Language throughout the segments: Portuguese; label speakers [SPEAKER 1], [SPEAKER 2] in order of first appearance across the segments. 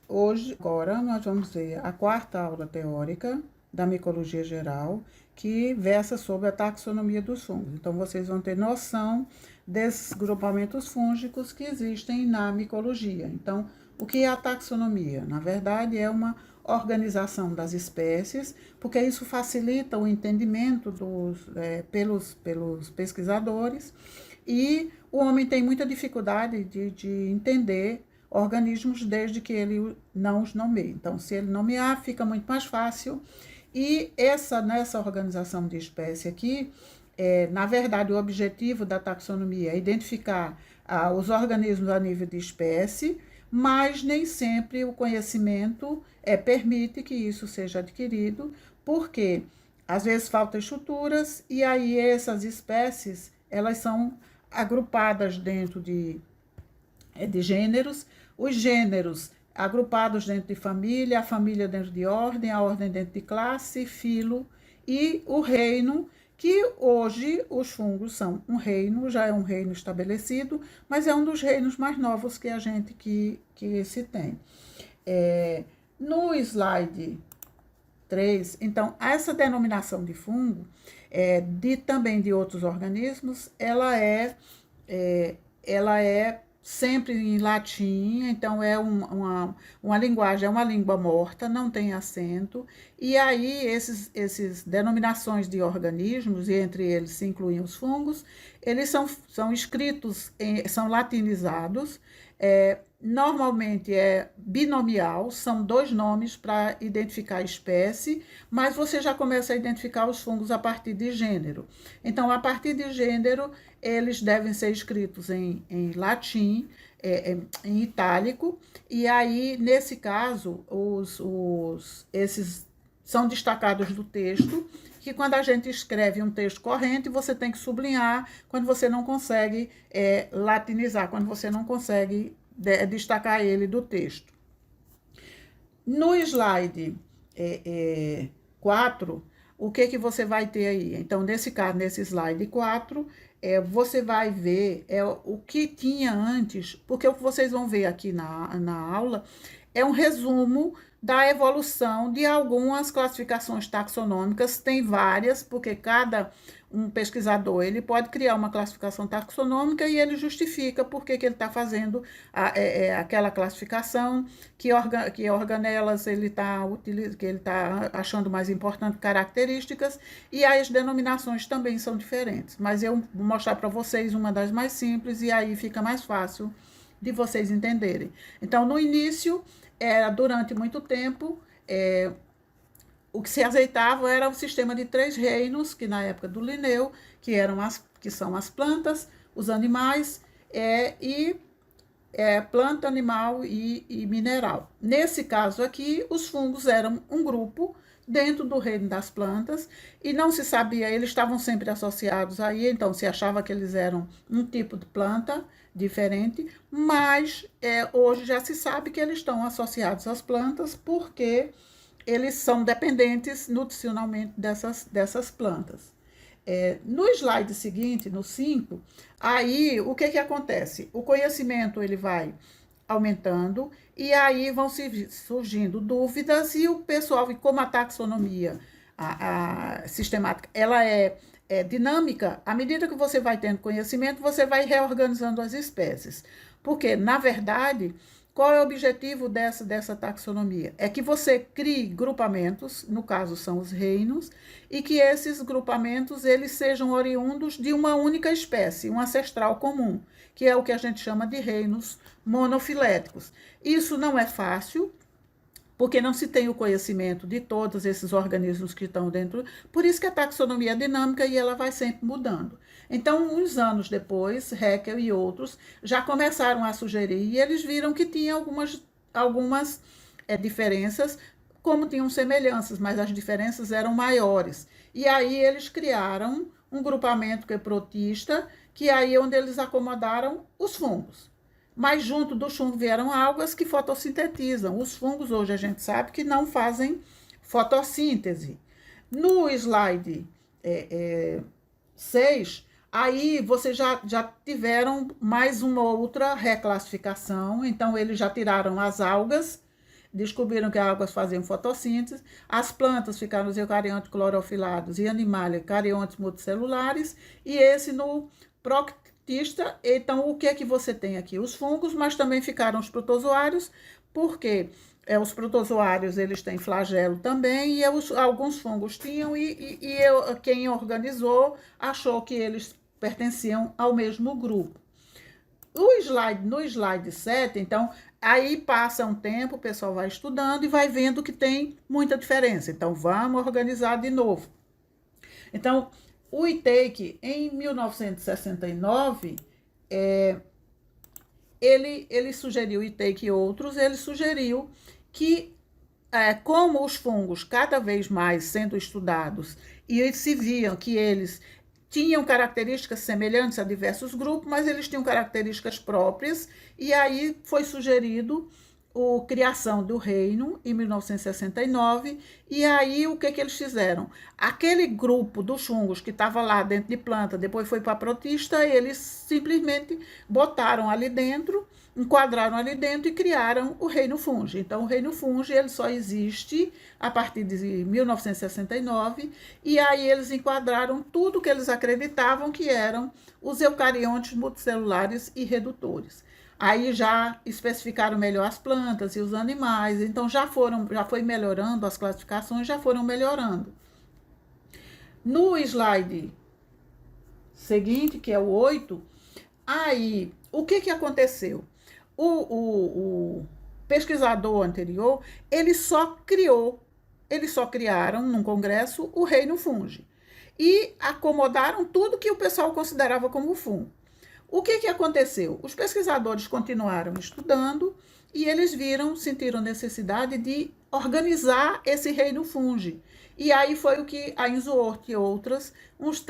[SPEAKER 1] Hoje, agora, nós vamos ver a quarta aula teórica da micologia geral, que versa sobre a taxonomia dos fungos. Então, vocês vão ter noção desses grupamentos fúngicos que existem na micologia. Então, o que é a taxonomia? Na verdade, é uma organização das espécies, porque isso facilita o entendimento pelos pesquisadores, e o homem tem muita dificuldade de entender organismos desde que ele não os nomeie. Então, se ele nomear, fica muito mais fácil. E nessa organização de espécie aqui, na verdade, o objetivo da taxonomia é identificar os organismos a nível de espécie, mas nem sempre o conhecimento permite que isso seja adquirido, porque às vezes faltam estruturas, e aí essas espécies elas são agrupadas dentro de gêneros, os gêneros agrupados dentro de família, a família dentro de ordem, a ordem dentro de classe, filo, e o reino, que hoje os fungos são um reino, já é um reino estabelecido, mas é um dos reinos mais novos que a gente que se tem. No slide 3, então, essa denominação de fungo, também de outros organismos, ela é sempre em latim, então é uma linguagem, é uma língua morta, não tem acento, e aí esses denominações de organismos, e entre eles se incluem os fungos, eles são escritos, são latinizados, normalmente é binomial, são 2 nomes para identificar a espécie, mas você já começa a identificar os fungos a partir de gênero. Então, a partir de gênero, eles devem ser escritos em latim, em itálico, e aí, nesse caso, esses são destacados do texto, que quando a gente escreve um texto corrente, você tem que sublinhar quando você não consegue latinizar, quando você não consegue destacar ele do texto. No slide 4, o que você vai ter aí? Então, nesse caso, nesse slide 4, você vai ver o que tinha antes, porque o que vocês vão ver aqui na aula é um resumo da evolução de algumas classificações taxonômicas. Tem várias, porque um pesquisador ele pode criar uma classificação taxonômica e ele justifica por que ele está fazendo aquela classificação, que organelas ele está achando mais importante, características, e as denominações também são diferentes. Mas eu vou mostrar para vocês uma das mais simples, e aí fica mais fácil de vocês entenderem. Então, no início, durante muito tempo, o que se aceitava era o sistema de 3 reinos, que na época do Linneu, que são as plantas, os animais, planta, animal e mineral. Nesse caso aqui, os fungos eram um grupo dentro do reino das plantas, e não se sabia, eles estavam sempre associados aí, então se achava que eles eram um tipo de planta diferente, mas hoje já se sabe que eles estão associados às plantas, porque eles são dependentes nutricionalmente dessas plantas. No slide seguinte, no 5, aí o que acontece? O conhecimento ele vai aumentando, e aí vão surgindo dúvidas, e o pessoal, como a taxonomia a sistemática, ela é dinâmica, à medida que você vai tendo conhecimento, você vai reorganizando as espécies. Porque, na verdade, qual é o objetivo dessa taxonomia? É que você crie grupamentos, no caso são os reinos, e que esses grupamentos eles sejam oriundos de uma única espécie, um ancestral comum, que é o que a gente chama de reinos monofiléticos. Isso não é fácil, porque não se tem o conhecimento de todos esses organismos que estão dentro, por isso que a taxonomia é dinâmica e ela vai sempre mudando. Então, uns anos depois, Haeckel e outros já começaram a sugerir, e eles viram que tinha algumas diferenças, como tinham semelhanças, mas as diferenças eram maiores. E aí eles criaram um grupamento que é protista, que aí é onde eles acomodaram os fungos. Mas junto dos fungos vieram algas que fotossintetizam. Os fungos hoje a gente sabe que não fazem fotossíntese. No slide 6, Aí vocês já tiveram mais uma outra reclassificação, então eles já tiraram as algas, descobriram que as algas faziam fotossíntese, as plantas ficaram os eucariontes clorofilados e animais cariontes multicelulares, e esse no proctista. Então, o que é que você tem aqui? Os fungos, mas também ficaram os protozoários, porque os protozoários eles têm flagelo também, e alguns fungos tinham, quem organizou achou que eles pertenciam ao mesmo grupo. No slide 7, então, aí passa um tempo, o pessoal vai estudando e vai vendo que tem muita diferença. Então, vamos organizar de novo. Então, o Itake, em 1969, ele sugeriu, Itake e outros, ele sugeriu que, como os fungos cada vez mais sendo estudados, e eles se viam que eles tinham características semelhantes a diversos grupos, mas eles tinham características próprias, e aí foi sugerido a criação do reino em 1969, e aí o que eles fizeram? Aquele grupo dos fungos que estava lá dentro de planta, depois foi para protista, eles simplesmente botaram ali dentro, enquadraram ali dentro e criaram o reino fungi. Então, o reino fungi ele só existe a partir de 1969, e aí eles enquadraram tudo que eles acreditavam que eram os eucariontes multicelulares e redutores. Aí já especificaram melhor as plantas e os animais, então já foi melhorando, as classificações já foram melhorando. No slide seguinte, que é o 8, aí o que aconteceu? O pesquisador anterior, eles só criaram num congresso o reino fungi e acomodaram tudo que o pessoal considerava como fungo. O que aconteceu? Os pesquisadores continuaram estudando e eles sentiram necessidade de organizar esse reino fungi. E aí foi o que a Ainsworth e outras, uns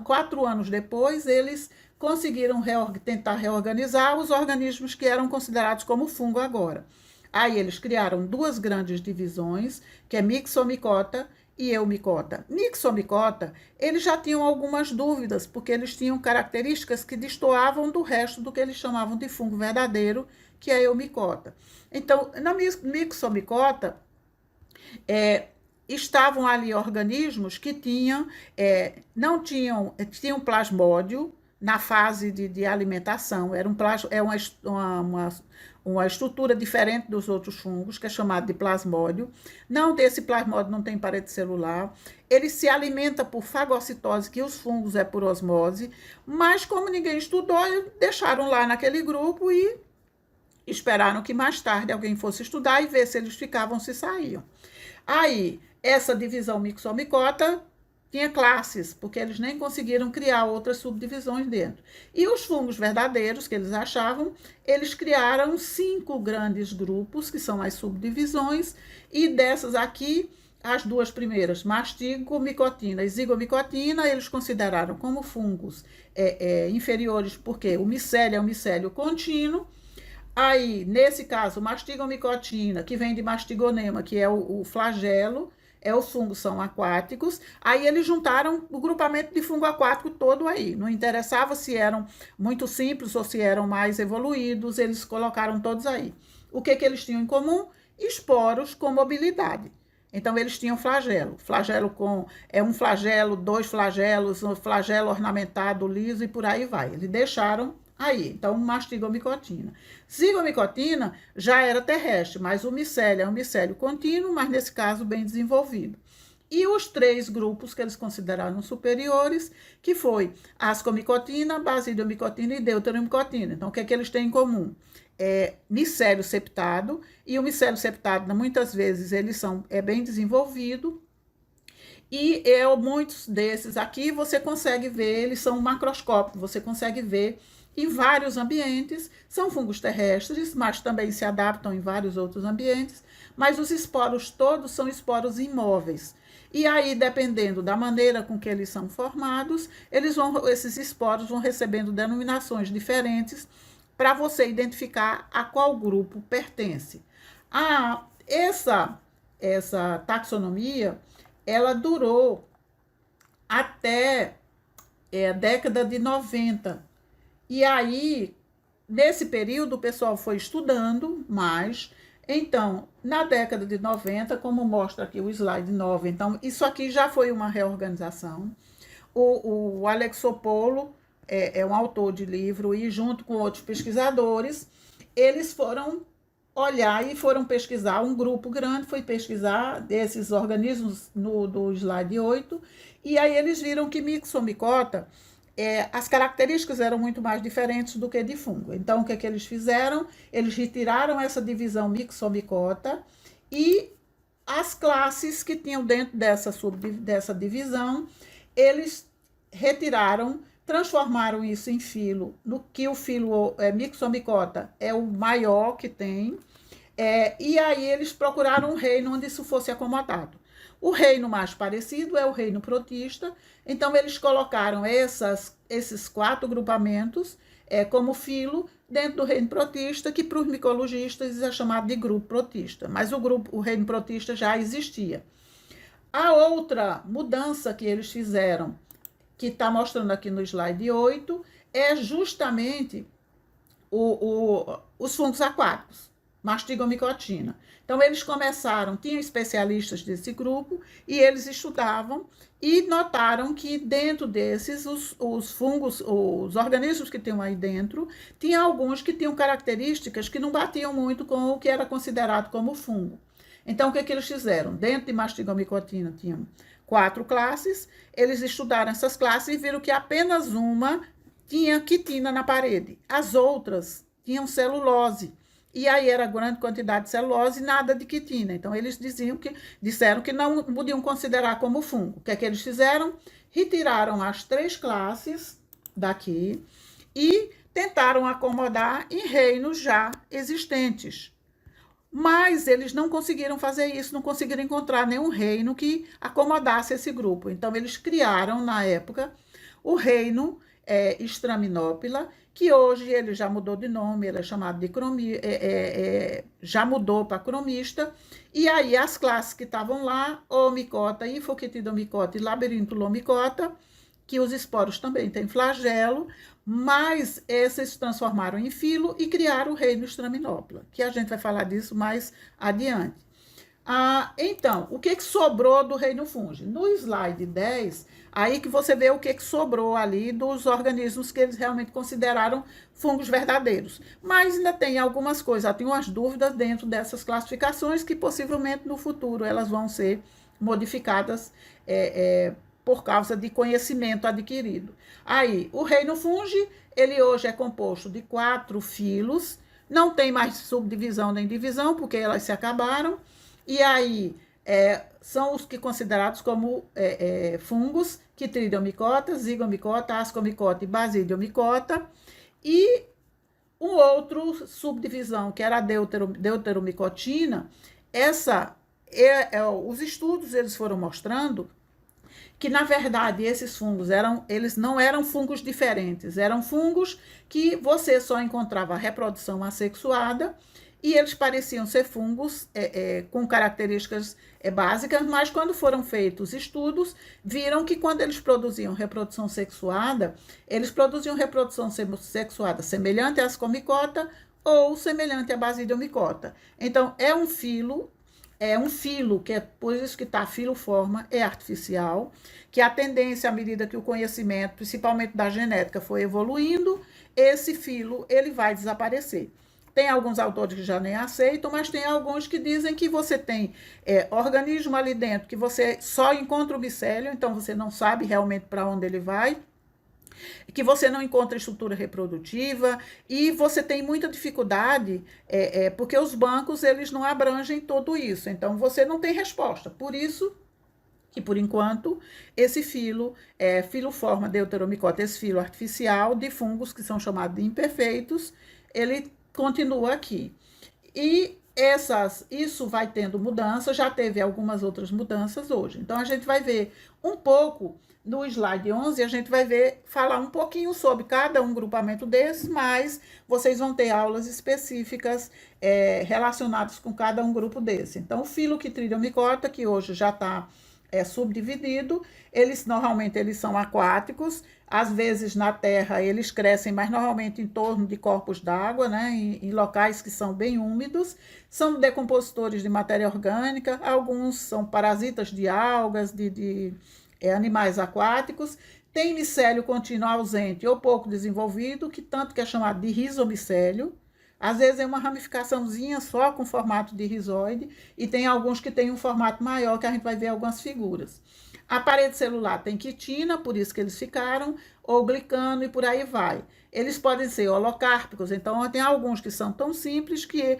[SPEAKER 1] 4 anos depois, eles conseguiram tentar reorganizar os organismos que eram considerados como fungo agora. Aí eles criaram 2 grandes divisões, que é Myxomicota e Eumicota. Myxomicota, eles já tinham algumas dúvidas, porque eles tinham características que destoavam do resto do que eles chamavam de fungo verdadeiro, que é a Eumicota. Então, na Myxomicota, estavam ali organismos que não tinham plasmódio na fase de alimentação. Era uma estrutura diferente dos outros fungos, que é chamado de plasmódio. Esse plasmódio não tem parede celular. Ele se alimenta por fagocitose, que os fungos é por osmose, mas como ninguém estudou, deixaram lá naquele grupo e esperaram que mais tarde alguém fosse estudar e ver se eles ficavam, se saíam. Aí, essa divisão Myxomicota tinha classes, porque eles nem conseguiram criar outras subdivisões dentro. E os fungos verdadeiros, que eles achavam, eles criaram 5 grandes grupos, que são as subdivisões, e dessas aqui, as 2 primeiras, mastigomicotina e zigomicotina, eles consideraram como fungos inferiores, porque o micélio é um micélio contínuo. Aí, nesse caso, mastigomicotina, que vem de mastigonema, que é o flagelo, os fungos são aquáticos. Aí eles juntaram o grupamento de fungo aquático todo aí. Não interessava se eram muito simples ou se eram mais evoluídos, eles colocaram todos aí. O que eles tinham em comum? Esporos com mobilidade. Então, eles tinham flagelo. Flagelo um flagelo, 2 flagelos, um flagelo ornamentado, liso e por aí vai. Eles deixaram aí, então, mastigomicotina. Zigomicotina já era terrestre, mas o micélio é um micélio contínuo, mas nesse caso bem desenvolvido. E os 3 grupos que eles consideraram superiores, que foi ascomicotina, basidomicotina e deuteromicotina. Então, o que eles têm em comum? Micélio septado, e o micélio septado, muitas vezes, é bem desenvolvido, e muitos desses aqui você consegue ver, eles são macroscópicos, você consegue ver em vários ambientes, são fungos terrestres, mas também se adaptam em vários outros ambientes, mas os esporos todos são esporos imóveis. E aí, dependendo da maneira com que eles são formados, esses esporos vão recebendo denominações diferentes para você identificar a qual grupo pertence. Essa taxonomia, ela durou até década de 90. E aí, nesse período, o pessoal foi estudando mais. Então, na década de 90, como mostra aqui o slide 9, então, isso aqui já foi uma reorganização. O Alexopoulos é um autor de livro e, junto com outros pesquisadores, eles foram olhar e foram pesquisar, um grupo grande foi pesquisar desses organismos do slide 8, e aí eles viram que Myxomicota, as características eram muito mais diferentes do que de fungo. Então, o que é que eles fizeram? Eles retiraram essa divisão Myxomicota e as classes que tinham dentro dessa divisão, eles retiraram, transformaram isso em filo, no que o filo Myxomicota é o maior que tem, e aí eles procuraram um reino onde isso fosse acomodado. O reino mais parecido é o reino protista, então eles colocaram esses 4 grupamentos como filo dentro do reino protista, que para os micologistas é chamado de grupo protista, mas o reino protista já existia. A outra mudança que eles fizeram, que está mostrando aqui no slide 8, é justamente os fungos aquáticos, mastigomicotina. Então, eles começaram, tinham especialistas desse grupo, e eles estudavam e notaram que dentro desses, os fungos, os organismos que tinham aí dentro, tinha alguns que tinham características que não batiam muito com o que era considerado como fungo. Então, o que eles fizeram? Dentro de mastigomicotina tinham 4 classes, eles estudaram essas classes e viram que apenas uma tinha quitina na parede. As outras tinham celulose. E aí era grande quantidade de celulose e nada de quitina. Então, eles disseram que não podiam considerar como fungo. O que é que eles fizeram? Retiraram as 3 classes daqui e tentaram acomodar em reinos já existentes. Mas eles não conseguiram fazer isso, não conseguiram encontrar nenhum reino que acomodasse esse grupo. Então, eles criaram, na época, o reino Straminópila, que hoje ele já mudou de nome, ele é chamado de já mudou para cromista, e aí as classes que estavam lá, Omicota, Hifoquetidomicota e Labirintulomicota, que os esporos também têm flagelo, mas esses se transformaram em filo e criaram o reino Straminópila, que a gente vai falar disso mais adiante. Então, o que sobrou do reino fungi? No slide 10, aí que você vê o que sobrou ali dos organismos que eles realmente consideraram fungos verdadeiros. Mas ainda tem algumas coisas, tem umas dúvidas dentro dessas classificações que possivelmente no futuro elas vão ser modificadas por causa de conhecimento adquirido. Aí, o reino fungi, ele hoje é composto de 4 filos, não tem mais subdivisão nem divisão, porque elas se acabaram. E aí, são os que considerados como fungos, Chytridiomycota, Zygomicota, Ascomicota e Basidiomycota. E um outro subdivisão, que era a deuteromicotina, os estudos eles foram mostrando que, na verdade, esses fungos eles não eram fungos diferentes, eram fungos que você só encontrava reprodução assexuada, e eles pareciam ser fungos com características básicas, mas quando foram feitos estudos, viram que quando eles produziam reprodução sexuada, eles produziam reprodução sexuada semelhante à Ascomicota ou semelhante à Basidiomycota. Então, é um filo, que é por isso que está a filoforma, é artificial, que a tendência, à medida que o conhecimento, principalmente da genética, foi evoluindo, esse filo ele vai desaparecer. Tem alguns autores que já nem aceitam, mas tem alguns que dizem que você tem organismo ali dentro, que você só encontra o micélio, então você não sabe realmente para onde ele vai, que você não encontra estrutura reprodutiva, e você tem muita dificuldade, porque os bancos eles não abrangem tudo isso, então você não tem resposta. Por isso que, por enquanto, esse filo, filoforma deuteromicota, esse filo artificial de fungos que são chamados de imperfeitos, ele continua aqui. E isso vai tendo mudança, já teve algumas outras mudanças hoje. Então, a gente vai ver um pouco no slide 11, a gente vai falar um pouquinho sobre cada um grupamento desses, mas vocês vão ter aulas específicas relacionadas com cada um grupo desse. Então, o filo Chytridiomycota, que hoje já está subdividido, normalmente eles são aquáticos, Às vezes na terra eles crescem, mas normalmente em torno de corpos d'água, né? Em locais que são bem úmidos. São decompositores de matéria orgânica, alguns são parasitas de algas, de animais aquáticos. Tem micélio contínuo ausente ou pouco desenvolvido, que tanto que é chamado de rizomicélio. Às vezes é uma ramificaçãozinha só com formato de rizoide, e tem alguns que têm um formato maior, que a gente vai ver algumas figuras. A parede celular tem quitina, por isso que eles ficaram, ou glicano e por aí vai. Eles podem ser holocárpicos, então tem alguns que são tão simples que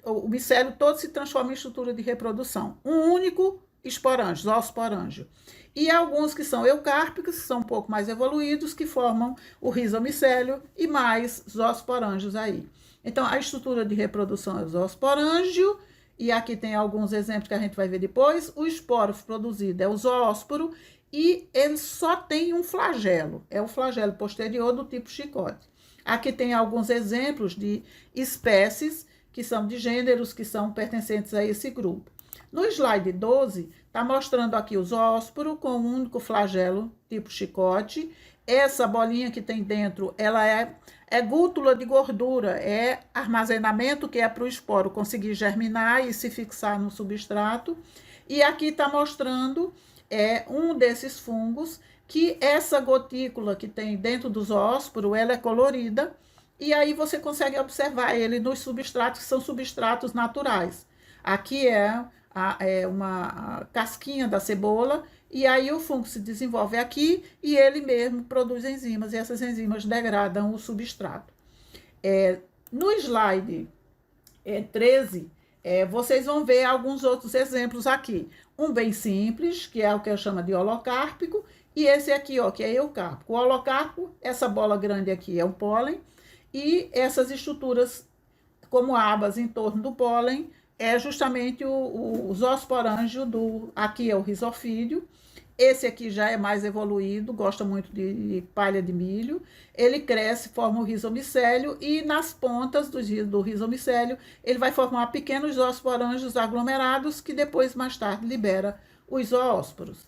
[SPEAKER 1] o micélio todo se transforma em estrutura de reprodução. Um único esporângio, zoosporângio. E alguns que são eucárpicos, que são um pouco mais evoluídos, que formam o rizomicélio e mais zoosporângios aí. Então, a estrutura de reprodução é o zoosporângio, e aqui tem alguns exemplos que a gente vai ver depois. O esporo produzido é o zoósporo, e ele só tem um flagelo, é o flagelo posterior do tipo chicote. Aqui tem alguns exemplos de espécies que são de gêneros que são pertencentes a esse grupo. No slide 12, está mostrando aqui o zoósporo com um único flagelo, tipo chicote. Essa bolinha que tem dentro, ela é gútula de gordura, é armazenamento que é para o esporo conseguir germinar e se fixar no substrato. E aqui está mostrando um desses fungos, que essa gotícula que tem dentro do zoósporo, ela é colorida, e aí você consegue observar ele nos substratos, que são substratos naturais. Aqui é uma casquinha da cebola, e aí o fungo se desenvolve aqui e ele mesmo produz enzimas, e essas enzimas degradam o substrato. No slide 13, vocês vão ver alguns outros exemplos aqui. Um bem simples, que é o que eu chamo de holocárpico, e esse aqui, ó, que é eucárpico. O holocárpico, essa bola grande aqui é o pólen, e essas estruturas como abas em torno do pólen é justamente o zoosporângio aqui é o rizofídio. Esse aqui já é mais evoluído, gosta muito de palha de milho. Ele cresce, forma o rizomicélio, e nas pontas do rizomicélio ele vai formar pequenos zoosporângios aglomerados, que depois, mais tarde, libera os zoósporos.